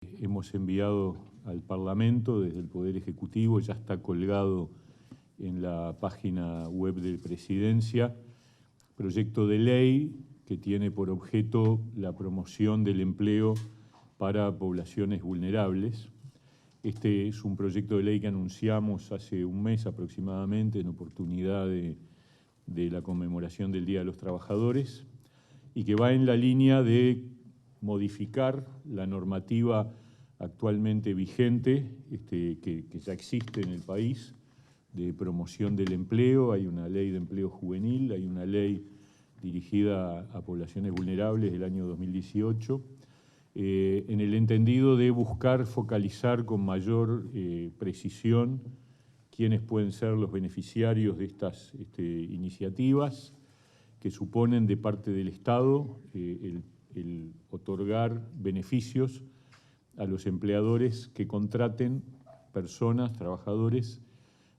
hemos enviado al Parlamento desde el Poder Ejecutivo, ya está colgado en la página web de Presidencia, proyecto de ley que tiene por objeto la promoción del empleo para poblaciones vulnerables. Este es un proyecto de ley que anunciamos hace un mes aproximadamente en oportunidad de la conmemoración del Día de los Trabajadores y que va en la línea de modificar la normativa actualmente vigente, que ya existe en el país, de promoción del empleo. Hay una ley de empleo juvenil, hay una ley dirigida a poblaciones vulnerables del año 2018, en el entendido de buscar focalizar con mayor precisión quiénes pueden ser los beneficiarios de estas iniciativas que suponen de parte del Estado el otorgar beneficios a los empleadores que contraten personas, trabajadores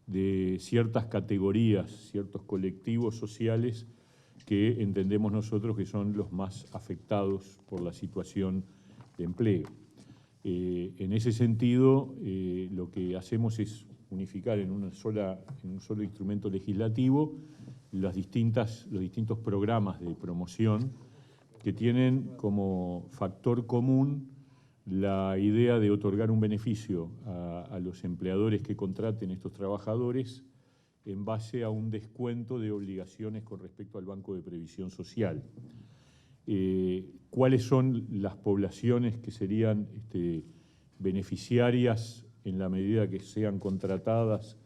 de ciertas categorías, ciertos colectivos sociales que entendemos nosotros que son los más afectados por la situación de empleo. En ese sentido, lo que hacemos es unificar en un solo instrumento legislativo los distintos programas de promoción que tienen como factor común la idea de otorgar un beneficio a los empleadores que contraten estos trabajadores en base a un descuento de obligaciones con respecto al Banco de Previsión Social. ¿Cuáles son las poblaciones que serían beneficiarias en la medida que sean contratadas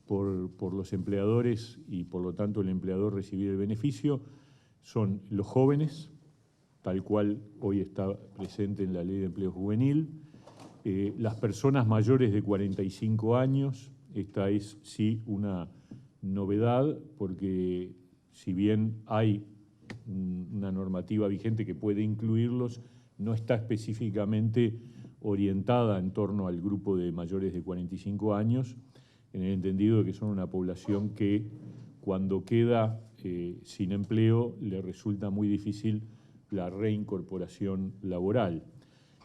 por los empleadores y por lo tanto el empleador recibir el beneficio? Son los jóvenes, tal cual hoy está presente en la Ley de Empleo Juvenil, las personas mayores de 45 años, esta es sí una novedad porque si bien hay una normativa vigente que puede incluirlos, no está específicamente orientada en torno al grupo de mayores de 45 años, en el entendido de que son una población que cuando queda sin empleo le resulta muy difícil la reincorporación laboral.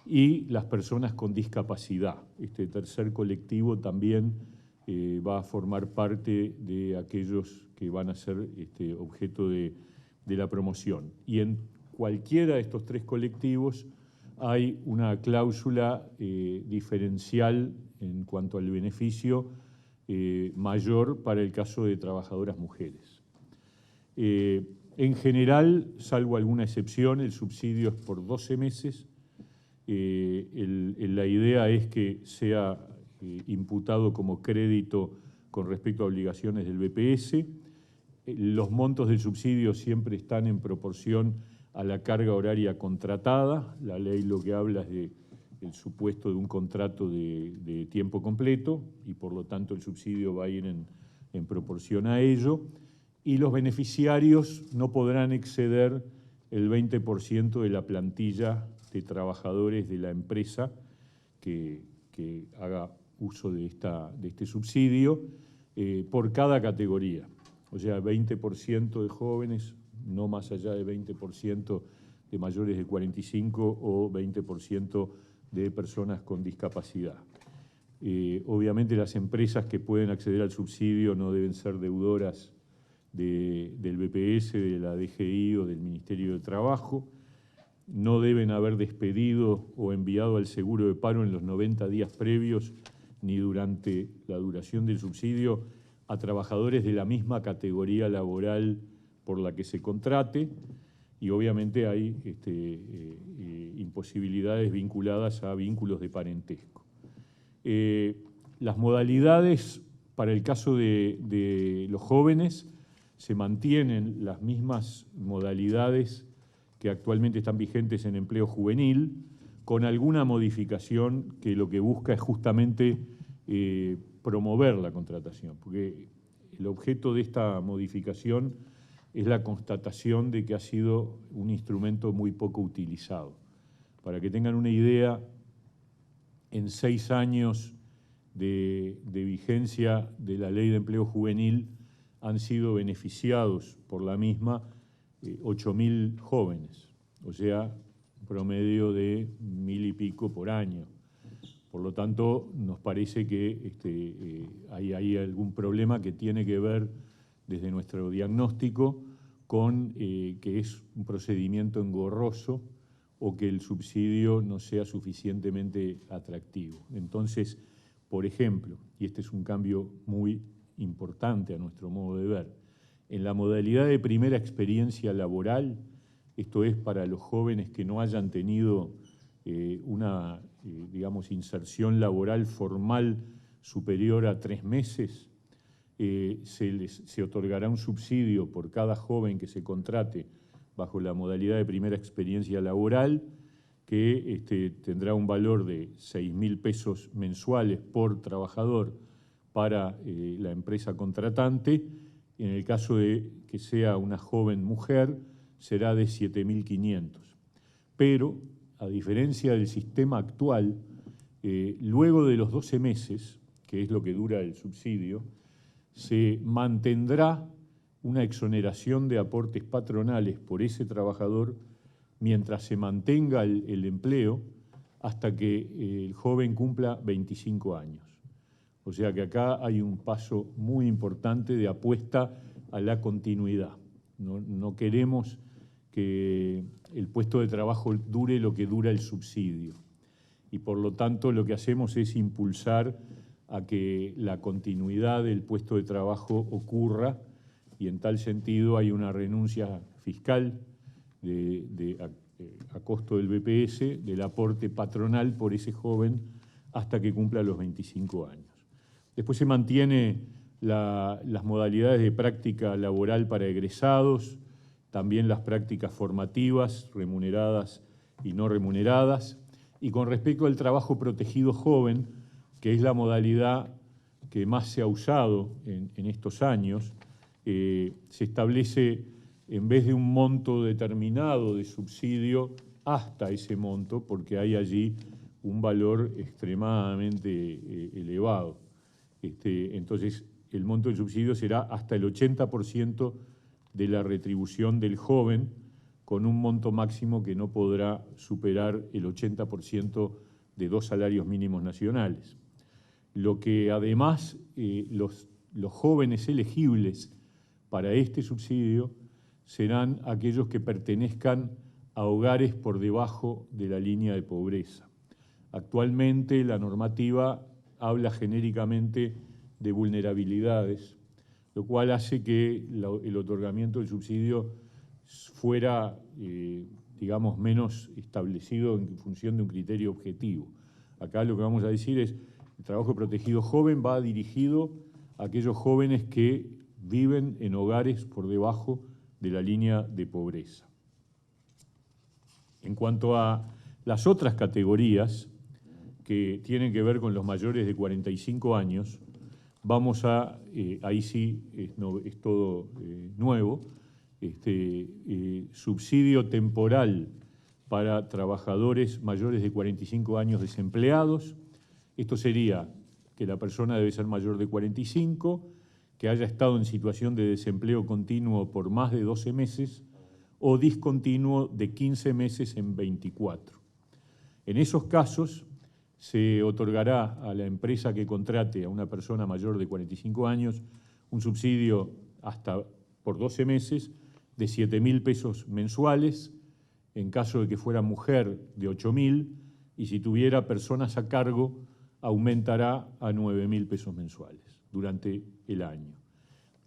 Y las personas con discapacidad. Este tercer colectivo también va a formar parte de aquellos que van a ser objeto de la promoción. Y en cualquiera de estos tres colectivos hay una cláusula diferencial en cuanto al beneficio mayor para el caso de trabajadoras mujeres. En general, salvo alguna excepción, el subsidio es por 12 meses. La idea es que sea imputado como crédito con respecto a obligaciones del BPS. Los montos del subsidio siempre están en proporción a la carga horaria contratada. La ley lo que habla es del supuesto de un contrato de tiempo completo y por lo tanto el subsidio va a ir en proporción a ello. Y los beneficiarios no podrán exceder el 20% de la plantilla de trabajadores de la empresa que haga uso de este subsidio por cada categoría. O sea, 20% de jóvenes, no más allá de 20% de mayores de 45 o 20% de personas con discapacidad. Obviamente las empresas que pueden acceder al subsidio no deben ser deudoras del BPS, de la DGI o del Ministerio de Trabajo, no deben haber despedido o enviado al seguro de paro en los 90 días previos ni durante la duración del subsidio a trabajadores de la misma categoría laboral por la que se contrate y obviamente hay imposibilidades vinculadas a vínculos de parentesco. Las modalidades para el caso de los jóvenes se mantienen las mismas modalidades que actualmente están vigentes en empleo juvenil, con alguna modificación que lo que busca es justamente promover la contratación, porque el objeto de esta modificación es la constatación de que ha sido un instrumento muy poco utilizado. Para que tengan una idea, en 6 años de vigencia de la Ley de Empleo Juvenil han sido beneficiados por la misma 8.000 jóvenes, o sea, promedio de 1.000 y pico por año. Por lo tanto, nos parece que hay algún problema que tiene que ver, desde nuestro diagnóstico, con que es un procedimiento engorroso o que el subsidio no sea suficientemente atractivo. Entonces, por ejemplo, y este es un cambio muy importante a nuestro modo de ver, en la modalidad de primera experiencia laboral, esto es para los jóvenes que no hayan tenido una inserción laboral formal superior a 3 meses, se otorgará un subsidio por cada joven que se contrate bajo la modalidad de primera experiencia laboral, que tendrá un valor de 6.000 pesos mensuales por trabajador para la empresa contratante. En el caso de que sea una joven mujer, será de 7.500. Pero, a diferencia del sistema actual, luego de los 12 meses, que es lo que dura el subsidio, se mantendrá una exoneración de aportes patronales por ese trabajador mientras se mantenga el empleo hasta que el joven cumpla 25 años. O sea que acá hay un paso muy importante de apuesta a la continuidad. No queremos que el puesto de trabajo dure lo que dura el subsidio. Y por lo tanto lo que hacemos es impulsar a que la continuidad del puesto de trabajo ocurra, y en tal sentido hay una renuncia fiscal a costo del BPS, del aporte patronal por ese joven hasta que cumpla los 25 años. Después se mantiene las modalidades de práctica laboral para egresados, también las prácticas formativas, remuneradas y no remuneradas. Y con respecto al trabajo protegido joven, que es la modalidad que más se ha usado en estos años, se establece, en vez de un monto determinado de subsidio, hasta ese monto, porque hay allí un valor extremadamente elevado. Entonces, el monto del subsidio será hasta el 80% de la retribución del joven, con un monto máximo que no podrá superar el 80% de 2 salarios mínimos nacionales. Lo que además los jóvenes elegibles para este subsidio serán aquellos que pertenezcan a hogares por debajo de la línea de pobreza. Actualmente la normativa habla genéricamente de vulnerabilidades, lo cual hace que el otorgamiento del subsidio fuera, menos establecido en función de un criterio objetivo. Acá lo que vamos a decir es: el trabajo protegido joven va dirigido a aquellos jóvenes que viven en hogares por debajo de la línea de pobreza. En cuanto a las otras categorías que tienen que ver con los mayores de 45 años, vamos a, ahí sí es todo nuevo, subsidio temporal para trabajadores mayores de 45 años desempleados. Esto sería que la persona debe ser mayor de 45, que haya estado en situación de desempleo continuo por más de 12 meses o discontinuo de 15 meses en 24. En esos casos se otorgará a la empresa que contrate a una persona mayor de 45 años un subsidio hasta por 12 meses de 7.000 pesos mensuales, en caso de que fuera mujer de 8.000, y si tuviera personas a cargo aumentará a 9.000 pesos mensuales durante el año.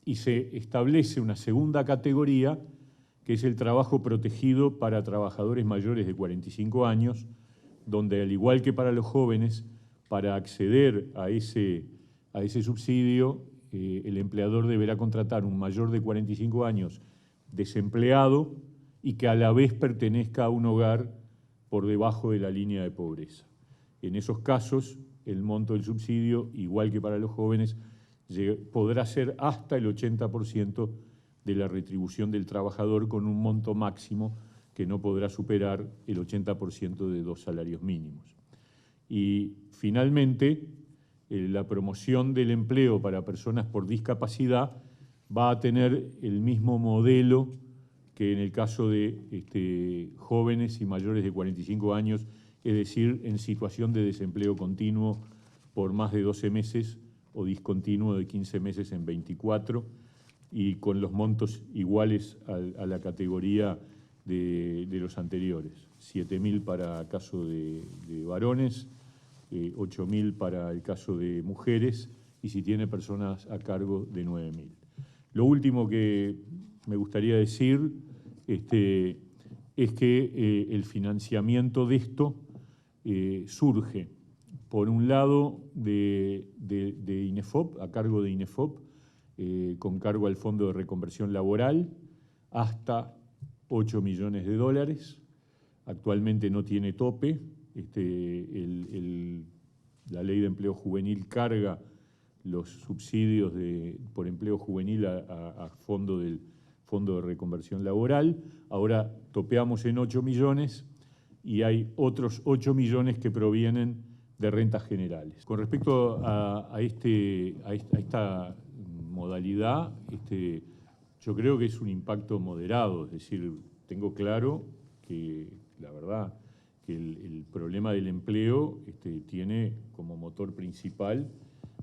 Y se establece una segunda categoría, que es el trabajo protegido para trabajadores mayores de 45 años, donde, al igual que para los jóvenes, para acceder a ese subsidio, el empleador deberá contratar un mayor de 45 años desempleado y que a la vez pertenezca a un hogar por debajo de la línea de pobreza. En esos casos, el monto del subsidio, igual que para los jóvenes, podrá ser hasta el 80% de la retribución del trabajador, con un monto máximo que no podrá superar el 80% de 2 salarios mínimos. Y finalmente, la promoción del empleo para personas por discapacidad va a tener el mismo modelo que en el caso de jóvenes y mayores de 45 años, es decir, en situación de desempleo continuo por más de 12 meses o discontinuo de 15 meses en 24, y con los montos iguales a la categoría de los anteriores. 7.000 para caso de varones, 8.000 para el caso de mujeres, y si tiene personas a cargo, de 9.000. Lo último que me gustaría decir es que el financiamiento de esto surge, por un lado, de INEFOP, a cargo de INEFOP, con cargo al Fondo de Reconversión Laboral, hasta 8 millones de dólares. Actualmente no tiene tope. La Ley de Empleo Juvenil carga los subsidios por empleo juvenil a fondo del Fondo de Reconversión Laboral. Ahora topeamos en 8 millones y hay otros 8 millones que provienen de rentas generales. Con respecto a esta modalidad, yo creo que es un impacto moderado, es decir, tengo claro que la verdad que el problema del empleo tiene como motor principal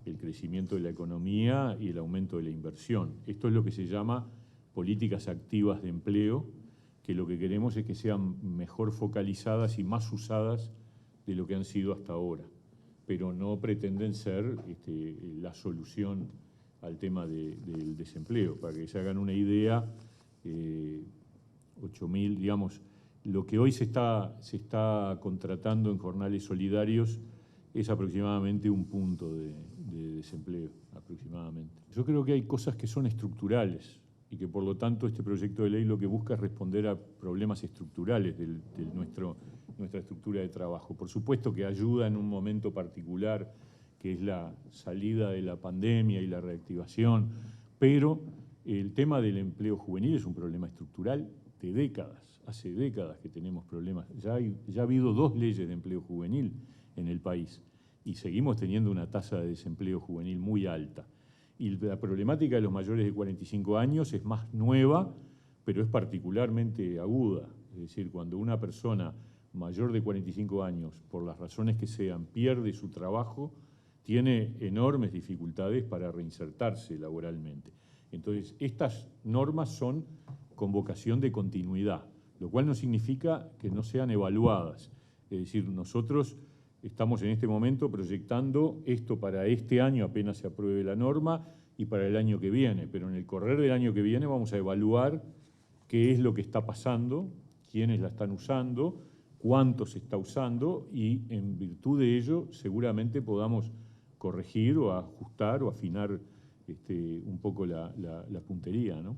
el crecimiento de la economía y el aumento de la inversión. Esto es lo que se llama políticas activas de empleo, que lo que queremos es que sean mejor focalizadas y más usadas de lo que han sido hasta ahora, pero no pretenden ser la solución al tema del desempleo. Para que se hagan una idea, 8.000, digamos, lo que hoy se está contratando en jornales solidarios es aproximadamente un punto de desempleo, aproximadamente. Yo creo que hay cosas que son estructurales y que por lo tanto este proyecto de ley lo que busca es responder a problemas estructurales de nuestra estructura de trabajo. Por supuesto que ayuda en un momento particular, que es la salida de la pandemia y la reactivación, pero el tema del empleo juvenil es un problema estructural de décadas. Hace décadas que tenemos problemas. Ya ha habido 2 leyes de empleo juvenil en el país y seguimos teniendo una tasa de desempleo juvenil muy alta. Y la problemática de los mayores de 45 años es más nueva, pero es particularmente aguda. Es decir, cuando una persona mayor de 45 años, por las razones que sean, pierde su trabajo, tiene enormes dificultades para reinsertarse laboralmente. Entonces, estas normas son con vocación de continuidad, lo cual no significa que no sean evaluadas. Es decir, nosotros estamos en este momento proyectando esto para este año, apenas se apruebe la norma, y para el año que viene. Pero en el correr del año que viene vamos a evaluar qué es lo que está pasando, quiénes la están usando, cuánto se está usando, y en virtud de ello seguramente podamos corregir o ajustar o afinar un poco la puntería, ¿no?